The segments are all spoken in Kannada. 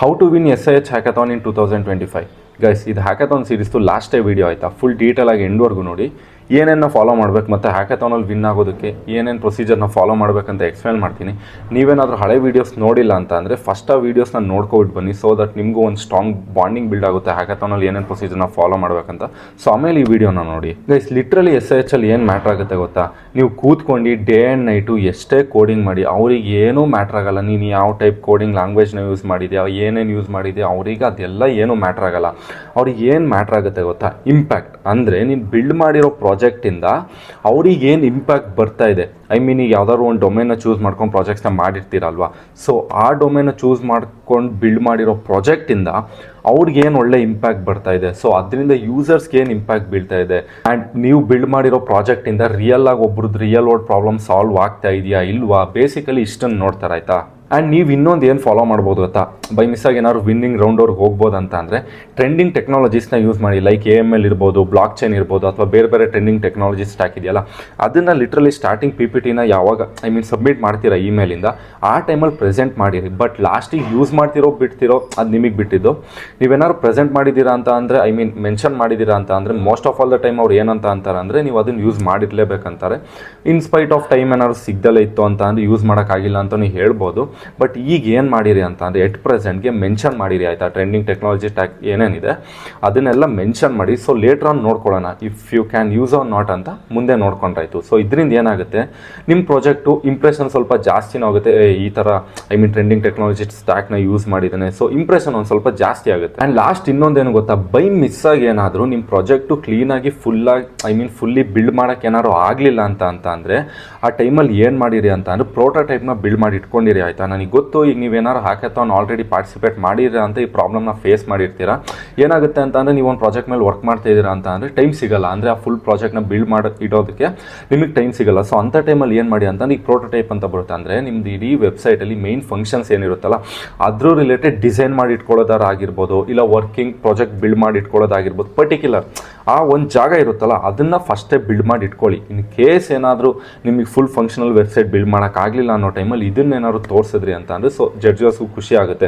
How to win SIH hackathon in 2025 guys. ಇದು ಹ್ಯಾಕಥಾನ್ ಸೀರೀಸ್ದು ಲಾಸ್ಟ್ ವಿಡಿಯೋ ಆಯಿತಾ. ಫುಲ್ ಡೀಟೇಲಾಗಿ ಎಂಡ್ವರೆಗೂ ನೋಡಿ ಏನೇನು ಫಾಲೋ ಮಾಡಬೇಕು ಮತ್ತು ಹ್ಯಾಕಥಾನಲ್ಲಿ ವಿನ್ ಆಗೋದಕ್ಕೆ ಏನೇನು ಪ್ರೊಸೀಜರ್ನ ಫಾಲೋ ಮಾಡಬೇಕಂತ ಎಕ್ಸ್ಪ್ಲೇನ್ ಮಾಡ್ತೀನಿ. ನೀವೇನಾದರೂ ಹಳೆ ವೀಡಿಯೋಸ್ ನೋಡಿಲ್ಲ ಅಂತ ಅಂದರೆ ಫಸ್ಟ್ ಆ ವೀಡಿಯೋಸ್ನ ನೋಡ್ಕೊಬಿಟ್ಟು ಬನ್ನಿ, ಸೊ ದಟ್ ನಿಮಗೂ ಒಂದು ಸ್ಟ್ರಾಂಗ್ ಬಾಂಡಿಂಗ್ ಬಿಲ್ಡ್ ಆಗುತ್ತೆ ಹ್ಯಾಕಥಾನಲ್ಲಿ ಏನೇನು ಪ್ರೊಸೀಜರ್ನ ಫಾಲೋ ಮಾಡಬೇಕಂತ. ಸೊ ಆಮೇಲೆ ಈ ವಿಡಿಯೋನ ನೋಡಿ ಗೈಸ್. ಲಿಟ್ರಲಿ SIH ಅಲ್ಲಿ ಏನು ಮ್ಯಾಟ್ರ್ ಆಗುತ್ತೆ ಗೊತ್ತಾ? ನೀವು ಕೂತ್ಕೊಂಡು ಡೇ ಆ್ಯಂಡ್ ನೈಟು ಎಷ್ಟೇ ಕೋಡಿಂಗ್ ಮಾಡಿ ಅವ್ರಿಗೆ ಏನೂ ಮ್ಯಾಟ್ರ್ ಆಗಲ್ಲ. ನೀನು ಯಾವ ಟೈಪ್ ಕೋಡಿಂಗ್ ಲ್ಯಾಂಗ್ವೇಜ್ನ ಯೂಸ್ ಮಾಡಿದ್ಯಾ, ಏನೇನು ಯೂಸ್ ಮಾಡಿದ್ಯಾ, ಅವ್ರಿಗೆ ಅದೆಲ್ಲ ಏನೂ ಮ್ಯಾಟ್ರ್ ಆಗಲ್ಲ. ಅವ್ರಿಗೆ ಏನು ಮ್ಯಾಟ್ರ್ ಆಗುತ್ತೆ ಗೊತ್ತಾ? ಇಂಪ್ಯಾಕ್ಟ್. ಅಂದರೆ ನೀನು ಬಿಲ್ಡ್ ಮಾಡಿರೋ ಪ್ರಾಜೆಕ್ಟಿಂದ ಅವ್ರಿಗೆ ಏನು ಇಂಪ್ಯಾಕ್ಟ್ ಬರ್ತಾ ಇದೆ. ಐ ಮೀನ್ ಈಗ ಯಾವ್ದಾದ್ರು ಒಂದು ಡೊಮೇನ್ನ ಚೂಸ್ ಮಾಡ್ಕೊಂಡು ಪ್ರಾಜೆಕ್ಟ್ಸ್ನ ಮಾಡಿರ್ತೀರಲ್ವ, ಸೊ ಆ ಡೊಮೇನ್ನ ಚೂಸ್ ಮಾಡ್ಕೊಂಡು ಬಿಲ್ಡ್ ಮಾಡಿರೋ ಪ್ರಾಜೆಕ್ಟಿಂದ ಅವ್ರಿಗೇನು ಒಳ್ಳೆ ಇಂಪ್ಯಾಕ್ಟ್ ಬರ್ತಾ ಇದೆ, ಸೊ ಅದರಿಂದ ಯೂಸರ್ಸ್ಗೆ ಏನು ಇಂಪ್ಯಾಕ್ಟ್ ಬೀಳ್ತಾ ಇದೆ. ಆ್ಯಂಡ್ ನೀವು ಬಿಲ್ಡ್ ಮಾಡಿರೋ ಪ್ರಾಜೆಕ್ಟಿಂದ ರಿಯಲ್ ಆಗಿ ಒಬ್ರದ್ದು ರಿಯಲ್ ವರ್ಲ್ಡ್ ಪ್ರಾಬ್ಲಮ್ ಸಾಲ್ವ್ ಆಗ್ತಾ ಇದೆಯಾ ಇಲ್ವಾ, ಬೇಸಿಕಲಿ ಇಷ್ಟನ್ನು ನೋಡ್ತಾರೆ ಆಯಿತಾ. ಆ್ಯಂಡ್ ನೀವು ಇನ್ನೊಂದು ಏನು ಫಾಲೋ ಮಾಡ್ಬೋದು ಗೊತ್ತಾ? ಬೈ ಮಿಸ್ಸಾಗಿ ಏನಾದ್ರು ವಿನ್ನಿಂಗ್ ರೌಂಡ್ವ್ರಿಗೆ ಹೋಗ್ಬೋದು ಅಂತ ಅಂದರೆ ಟ್ರೆಂಡಿಂಗ್ ಟೆಕ್ನಾಲಜೀಸ್ನ ಯೂಸ್ ಮಾಡಿ. ಲೈಕ್ AML ಇರ್ಬೋದು, ಬ್ಲಾಕ್ ಚೈನ್ ಇರ್ಬೋದು, ಅಥವಾ ಬೇರೆ ಟ್ರೆಂಡಿಂಗ್ ಟೆಕ್ನಾಲಜೀಸ್ ಸ್ಟಾಕ್ ಇದೆಯಲ್ಲ, ಅದನ್ನು ಲಿಟ್ರಲಿ ಸ್ಟಾರ್ಟಿಂಗ್ PPTನ ಯಾವಾಗ ಸಬ್ಮಿಟ್ ಮಾಡ್ತೀರಾ ಇಮೇಲಿಂದ ಆ ಟೈಮಲ್ಲಿ ಪ್ರೆಸೆಂಟ್ ಮಾಡಿರಿ. ಬಟ್ ಲಾಸ್ಟಿಗೆ ಯೂಸ್ ಮಾಡ್ತಿರೋ ಬಿಡ್ತಿರೋ ಅದು ನಿಮಗೆ ಬಿಟ್ಟಿದ್ದು. ನೀವೇನಾದ್ರು ಪ್ರೆಸೆಂಟ್ ಮಾಡಿದ್ದೀರಾ ಅಂತ ಅಂದರೆ ಮೆನ್ಷನ್ ಮಾಡಿದ್ದೀರಾ ಅಂತ ಅಂದರೆ most of all the time ಅವ್ರು ಏನಂತ ಅಂತಾರೆ ಅಂದರೆ ನೀವು ಅದನ್ನು ಯೂಸ್ ಮಾಡಿರಲೇಬೇಕಂತಾರೆ. ಇನ್ಸ್ಪೈಟ್ ಆಫ್ ಟೈಮ್ ಏನಾದ್ರು ಸಿಗ್ದಲೇ ಇತ್ತು ಅಂತ ಅಂದರೆ ಯೂಸ್ ಮಾಡೋಕ್ಕಾಗಿಲ್ಲ ಅಂತ ನೀವು ಹೇಳ್ಬೋದು. ಬಟ್ ಈಗ ಏನು ಮಾಡಿರಿ ಅಂತ ಅಂದರೆ ಎಟ್ ಪ್ರೆಸೆಂಟ್ಗೆ ಮೆನ್ಷನ್ ಮಾಡಿರಿ ಆಯಿತಾ. ಟ್ರೆಂಡಿಂಗ್ ಟೆಕ್ನಾಲಜಿ ಟ್ಯಾಕ್ ಏನೇನಿದೆ ಅದನ್ನೆಲ್ಲ ಮೆನ್ಷನ್ ಮಾಡಿ. ಸೊ ಲೇಟರ್ ಆನ್ ನೋಡ್ಕೊಳ್ಳೋಣ if you can use or not ಅಂತ ಮುಂದೆ ನೋಡ್ಕೊಂಡ್ರಾಯ್ತು. ಸೊ ಇದರಿಂದ ಏನಾಗುತ್ತೆ, ನಿಮ್ಮ ಪ್ರಾಜೆಕ್ಟು ಇಂಪ್ರೆಷನ್ ಸ್ವಲ್ಪ ಜಾಸ್ತಿನೂ ಆಗುತ್ತೆ. ಈ ಥರ ಟ್ರೆಂಡಿಂಗ್ ಟೆಕ್ನಾಲಜಿ ಸ್ಟ್ಯಾಕ್ನ ಯೂಸ್ ಮಾಡಿದ್ದಾನೆ, ಸೊ ಇಂಪ್ರೆಷನ್ ಒಂದು ಸ್ವಲ್ಪ ಜಾಸ್ತಿ ಆಗುತ್ತೆ. ಆ್ಯಂಡ್ ಲಾಸ್ಟ್ ಇನ್ನೊಂದೇನು ಗೊತ್ತಾ? ಬೈ ಮಿಸ್ಸಾಗಿ ಏನಾದರೂ ನಿಮ್ಮ ಪ್ರಾಜೆಕ್ಟು ಕ್ಲೀನಾಗಿ ಫುಲ್ಲಿ ಬಿಲ್ಡ್ ಮಾಡೋಕ್ಕೆ ಏನಾದ್ರು ಆಗಲಿಲ್ಲ ಅಂತ ಅಂದರೆ ಆ ಟೈಮಲ್ಲಿ ಏನು ಮಾಡಿರಿ ಅಂತ ಅಂದರೆ ಪ್ರೋಟೋಟೈಪ್ನ ಬಿಲ್ಡ್ ಮಾಡಿ ಇಟ್ಕೊಂಡಿರಿ ಆಯಿತಾ. ನನಗೆ ಗೊತ್ತು ಈಗ ನೀವೇನಾದ್ರು ಹ್ಯಾಕಥಾನ್ ಆಲ್ರೆಡಿ ಪಾರ್ಟಿಸಿಪೇಟ್ ಮಾಡಿದ್ದೀರಾ ಅಂತ ಈ ಪ್ರಾಬ್ಲಮ್ನ ಫೇಸ್ ಮಾಡಿರ್ತೀರಾ. ಏನಾಗುತ್ತೆ ಅಂತ ಅಂದರೆ ನೀವು ಒಂದು ಪ್ರಾಜೆಕ್ಟ್ ಮೇಲೆ ವರ್ಕ್ ಮಾಡ್ತಾ ಇದ್ದೀರಾ ಅಂತ ಅಂದರೆ ಟೈಮ್ ಸಿಗಲ್ಲ. ಅಂದರೆ ಆ ಫುಲ್ ಪ್ರಾಜೆಕ್ಟ್ನ ಬಿಲ್ಡ್ ಮಾಡಿ ಇಡೋದಕ್ಕೆ ನಿಮಗೆ ಟೈಮ್ ಸಿಗಲ್ಲ. ಸೊ ಅಂಥ ಟೈಮಲ್ಲಿ ಏನು ಮಾಡಿ ಅಂತ ಈಗ ಪ್ರೋಟೋಟೈಪ್ ಅಂತ ಬರುತ್ತೆ. ಅಂದರೆ ನಿಮ್ದು ಇಡೀ ವೆಬ್ಸೈಟಲ್ಲಿ ಮೇನ್ ಫಂಕ್ಷನ್ಸ್ ಏನಿರುತ್ತಲ್ಲ ಅದ್ರ ರಿಲೇಟೆಡ್ ಡಿಸೈನ್ ಮಾಡಿ ಇಟ್ಕೊಳ್ಳೋದಾಗಿರ್ಬೋದು, ಇಲ್ಲ ವರ್ಕಿಂಗ್ ಪ್ರಾಜೆಕ್ಟ್ ಬಿಲ್ಡ್ ಮಾಡಿ ಇಟ್ಕೊಳ್ಳೋದಾಗಿರ್ಬೋದು. ಪರ್ಟಿಕ್ಯುಲರ್ ಆ ಒಂದು ಜಾಗ ಇರುತ್ತಲ್ಲ ಅದನ್ನು ಫಸ್ಟೇ ಬಿಲ್ಡ್ ಮಾಡಿ ಇಟ್ಕೊಳ್ಳಿ. ಇನ್ ಕೇಸ್ ಏನಾದರೂ ನಿಮಗೆ ಫುಲ್ ಫಂಕ್ಷನಲ್ ವೆಬ್ಸೈಟ್ ಬಿಲ್ಡ್ ಮಾಡೋಕ್ಕಾಗಲಿಲ್ಲ ಅನ್ನೋ ಟೈಮಲ್ಲಿ ಇದನ್ನೇನಾದ್ರು ತೋರಿಸಿದ್ರಿ ಅಂತ ಅಂದರೆ ಸೊ ಜಡ್ಜಸ್ಗೂ ಖುಷಿ ಆಗುತ್ತೆ.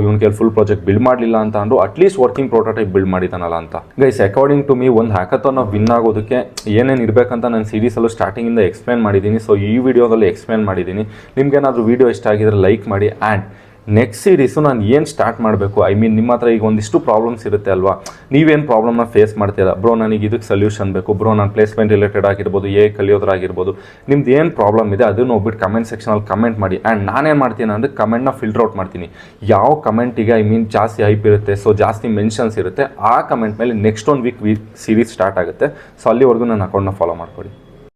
ಇವನಿಗೆ ಫುಲ್ ಪ್ರಾಜೆಕ್ಟ್ ಬಿಲ್ಡ್ ಮಾಡಲಿಲ್ಲ ಅಂತ ಅಂದರೂ ಅಟ್ಲೀಸ್ಟ್ ವರ್ಕಿಂಗ್ ಪ್ರೋಟೋಟೈಪ್ ಬಿಲ್ಡ್ ಮಾಡಿದಾನಲ್ಲ ಅಂತ. ಗೈಸ್, ಅಕಾರ್ಡಿಂಗ್ ಟು ಮೀ ಒಂದು ಹ್ಯಾಕಥಾನ್ನ ವಿನ್ ಆಗೋದಕ್ಕೆ ಏನೇನು ಇರಬೇಕಂತ ನಾನು ಸೀರೀಸಲ್ಲೂ ಸ್ಟಾರ್ಟಿಂಗಿಂದ ಎಕ್ಸ್ಪ್ಲೇನ್ ಮಾಡಿದ್ದೀನಿ. ಸೊ ಈ ವಿಡಿಯೋದಲ್ಲಿ ಎಕ್ಸ್ಪ್ಲೇನ್ ಮಾಡಿದ್ದೀನಿ. ನಿಮ್ಗೇನಾದರೂ ವಿಡಿಯೋ ಇಷ್ಟ ಆಗಿದ್ರೆ ಲೈಕ್ ಮಾಡಿ. ಆ್ಯಂಡ್ ನೆಕ್ಸ್ಟ್ ಸೀರೀಸು ನಾನು ಏನು ಸ್ಟಾರ್ಟ್ ಮಾಡಬೇಕು, ನಿಮ್ಮ ಹತ್ರ ಈಗ ಒಂದಿಷ್ಟು ಪ್ರಾಬ್ಲಮ್ಸ್ ಇರುತ್ತೆ ಅಲ್ವಾ, ನೀವೇನು ಪ್ರಾಬ್ಲಮ್ನ ಫೇಸ್ ಮಾಡ್ತೀರಾ. ಬ್ರೋ ನನಗೆ ಇದಕ್ಕೆ ಸೊಲ್ಯೂಷನ್ ಬೇಕು, ಬ್ರೋ ನಾನು ಪ್ಲೇಸ್ಮೆಂಟ್ ರಿಲೇಟೆಡ್ ಆಗಿರ್ಬೋದು, ಕಲಿಯೋದ್ರಾಗಿರ್ಬೋದು, ನಿಮ್ದು ಏನು ಪ್ರಾಬ್ಲಮ್ ಇದೆ ಅದನ್ನು ಹೋಗ್ಬಿಟ್ಟು ಕಮೆಂಟ್ ಸೆಕ್ಷನಲ್ಲಿ ಕಮೆಂಟ್ ಮಾಡಿ. ಆ್ಯಂಡ್ ನಾನೇನು ಮಾಡ್ತೀನಿ ಅಂದರೆ ಕಮೆಂಟ್ನ ಫಿಲ್ಟರ್ ಔಟ್ ಮಾಡ್ತೀನಿ. ಯಾವ ಕಮೆಂಟಿಗೆ ಜಾಸ್ತಿ ಹೈಪ್ ಇರುತ್ತೆ, ಸೊ ಜಾಸ್ತಿ ಮೆನ್ಷನ್ಸ್ ಇರುತ್ತೆ, ಆ ಕಮೆಂಟ್ ಮೇಲೆ ನೆಕ್ಸ್ಟ್ 1 ವೀಕ್ ಸೀರೀಸ್ ಸ್ಟಾರ್ಟ್ ಆಗುತ್ತೆ. ಸೊ ಅಲ್ಲಿವರೆಗೂ ನನ್ನ ಅಕೌಂಟ್ನ ಫಾಲೋ ಮಾಡ್ಕೊಳ್ಳಿ.